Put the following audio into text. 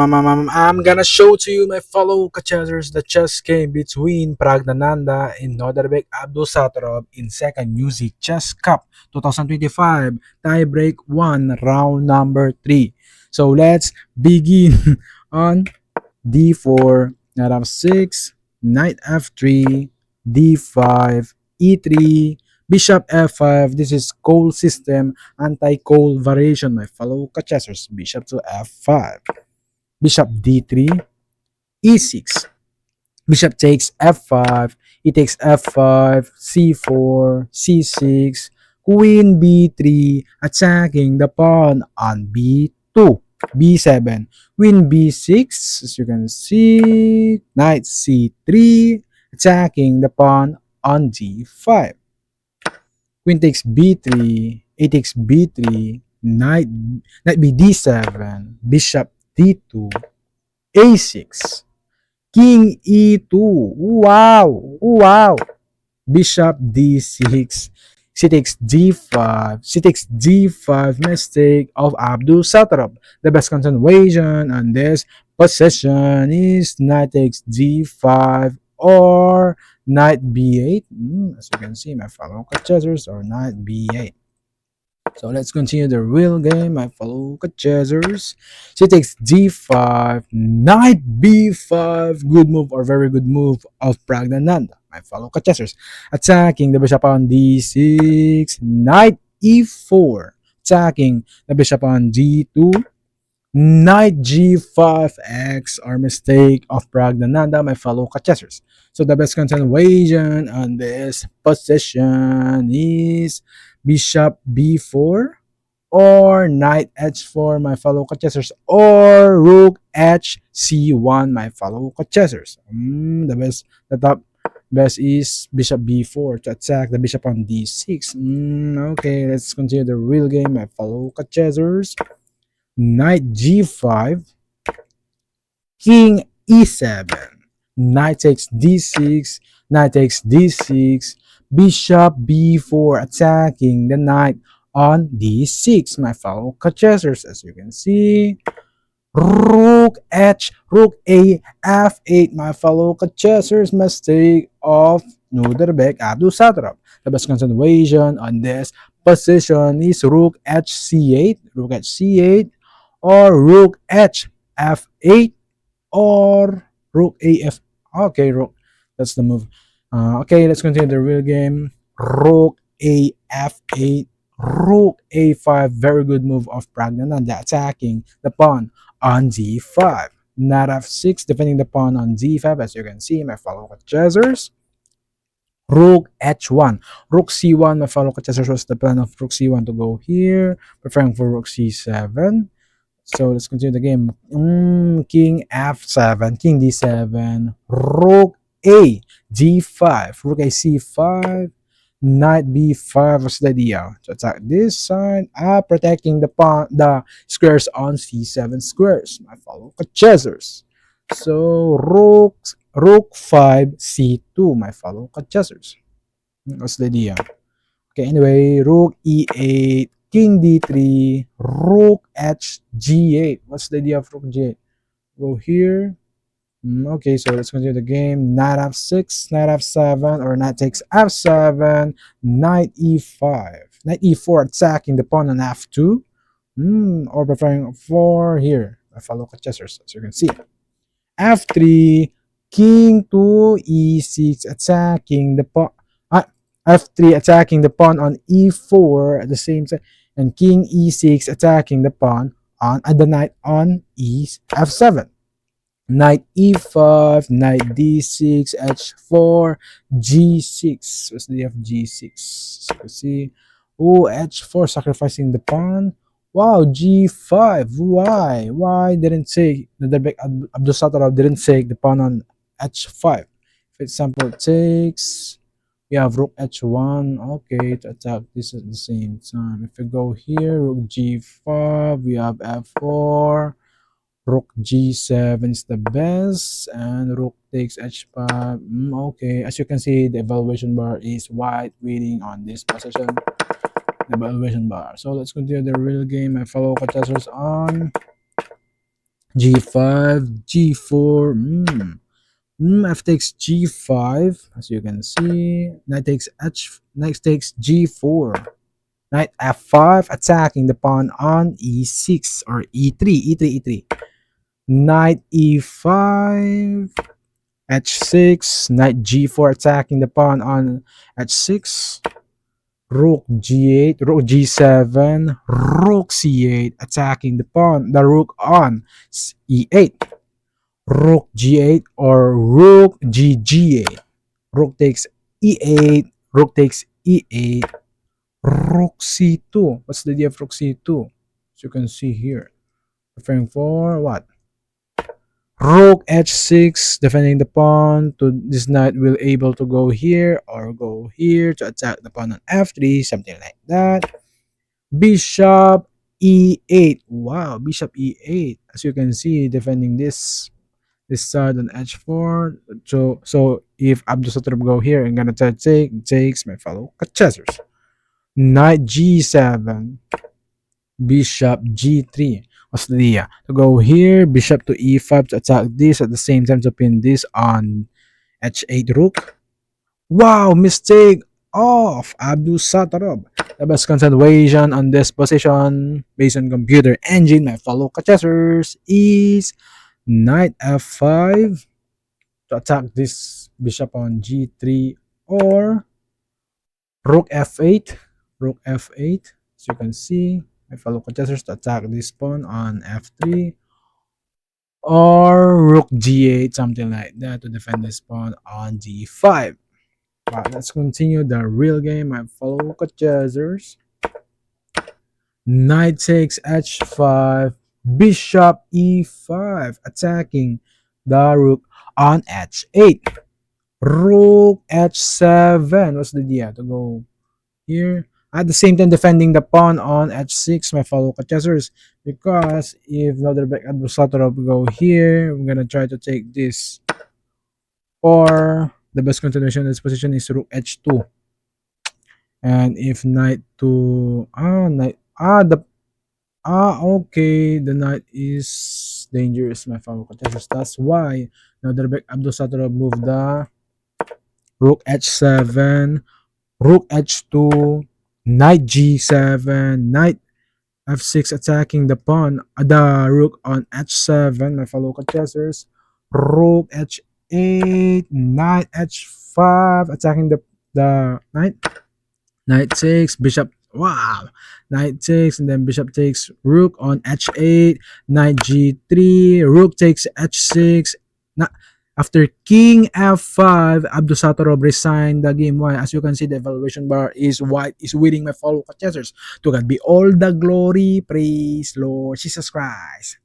I'm gonna show to you, my fellow chessers, the chess game between Praggnanandha and Abdul Abdusattorov in second UzChess Cup 2025 Tiebreak 1 round number 3. So let's begin on d4, knight f6, knight f3, d5, e3, bishop f5. This is Cole system, anti-Cole variation, my fellow chessers. Bishop to f5. Bishop d3, e6, bishop takes f5, he takes f5, c4, c6, queen b3, attacking the pawn on b2, b7, queen b6, as you can see, knight c3, attacking the pawn on d5, queen takes b3, a takes b3, knight b d7, bishop d2, a6, king e2. Wow! Wow! Bishop d6. She takes d5. She takes d5. Mistake of Abdusattorov. The best continuation on this position is knight takes d5 or knight b8. As you can see, my fellow chessers, or knight b8. So let's continue the real game, my fellow chessers. She takes d5, knight b5. Good move or very good move of Praggnanandha, my fellow chessers. Attacking the bishop on d6, knight e4. Attacking the bishop on d2, knight g5x, or mistake of Praggnanandha, my fellow chessers. So the best continuation on this position is bishop b4 or knight h4, my fellow chessers, or rook hc1, my fellow chessers. The top best is bishop b4 to attack the bishop on d6. Okay, let's continue the real game, my fellow chessers. Knight g5, king e7, knight takes d6, knight takes d6, bishop b4, attacking the knight on d6, my fellow chessers. As you can see, rook a f8, my fellow chessers. Mistake of Abdusattorov. The best continuation on this position is rook hc8, rook hc8, or rook h f8, or rook af. Okay, rook. That's the move. Okay, let's continue the real game. Rook a f8, rook a5. Very good move of Praggnanandha, attacking the pawn on d5. Knight f6, defending the pawn on d5. As you can see, my fellow chessers. Rook h1, rook c1. My fellow chessers, was the plan of rook c1 to go here, preferring for rook c7. So let's continue the game. King f7, king d7, rook a g5, rook a c5, knight b5 was the idea to attack this side, protecting the squares on c7 squares, my fellow chessers. So rook 5 c2, my fellow chessers. What's the idea? Okay, anyway, rook e8, king d3, rook h g8. What's the idea of rook g8? Go here. Okay, so let's continue the game. Knight f6, knight f7, or knight takes f7, knight e5, knight e4, attacking the pawn on f2, or preferring for here. My fellow chessers, as you can see. f3, king to e6, attacking the pawn. F3, attacking the pawn on e4 at the same time, and king e6, attacking the pawn on the knight on f7. Knight e5, knight d6, h4, g6. What's the f g6? So you see, h4, sacrificing the pawn. Wow, g5. Why? Why didn't take the Abdusattorov didn't take the pawn on h5? For example, takes. We have rook h1. Okay, to attack this at the same time. If we go here, rook g5, we have f4. Rook g7 is the best, and rook takes h5. Okay, as you can see, the evaluation bar is white winning on this position. The evaluation bar. So let's continue the real game. My fellow contestants on G5, G4. F takes G5, as you can see. Knight takes H. Knight takes G4. Knight F5, attacking the pawn on E6 or E3. E3, E3. Knight E5, H6. Knight G4, attacking the pawn on H6. Rook G8, Rook G7, Rook C8, attacking the rook on E8. Rook G8 or Rook G8. Rook takes E8, Rook takes E8, Rook C2. What's the idea of Rook C2? As you can see here. Preferring for what? Rook H6, defending the pawn. To this knight will able to go here or go here to attack the pawn on F3, something like that. Bishop E8. Wow, Bishop E8. As you can see, defending this side on H4. So if Abdusattorov go here, I'm gonna try to takes my fellow chessers. Knight G7, Bishop G3. What's the idea? To go here, Bishop to E5 to attack this at the same time to pin this on H8 Rook. Wow, mistake of Abdusattorov. The best concentration on this position based on computer engine, my fellow chessers, is Knight F5 to attack this bishop on G3 or Rook F8. Rook F8. As you can see, my fellow contestants to attack this pawn on F3 or Rook G8, something like that to defend this pawn on G5. But let's continue the real game, my fellow contestants. Knight takes H5, Bishop E5, attacking the rook on H8. Rook H7. What's the idea? To go here. At the same time, defending the pawn on H6, my fellow chessers. Because if Norderbeck Abdusattorov go here, I'm gonna try to take this. Or the best continuation of this position is Rook H2. And if knight to okay, the knight is dangerous, my fellow chessers. That's why Norderbeck Abdusattorov moved the Rook H7, Rook H2, Knight G7, Knight F6 attacking the Rook on H7, my fellow contestants. Rook H8, Knight H5 attacking the Knight. Knight takes, Bishop, wow, Knight takes, and then Bishop takes Rook on H8, Knight G3, Rook takes H6. After King F5, Abdusattorov resigned the game. Why? As you can see, the evaluation bar is white, is winning my fellow contestants. To God be all the glory, praise Lord Jesus Christ.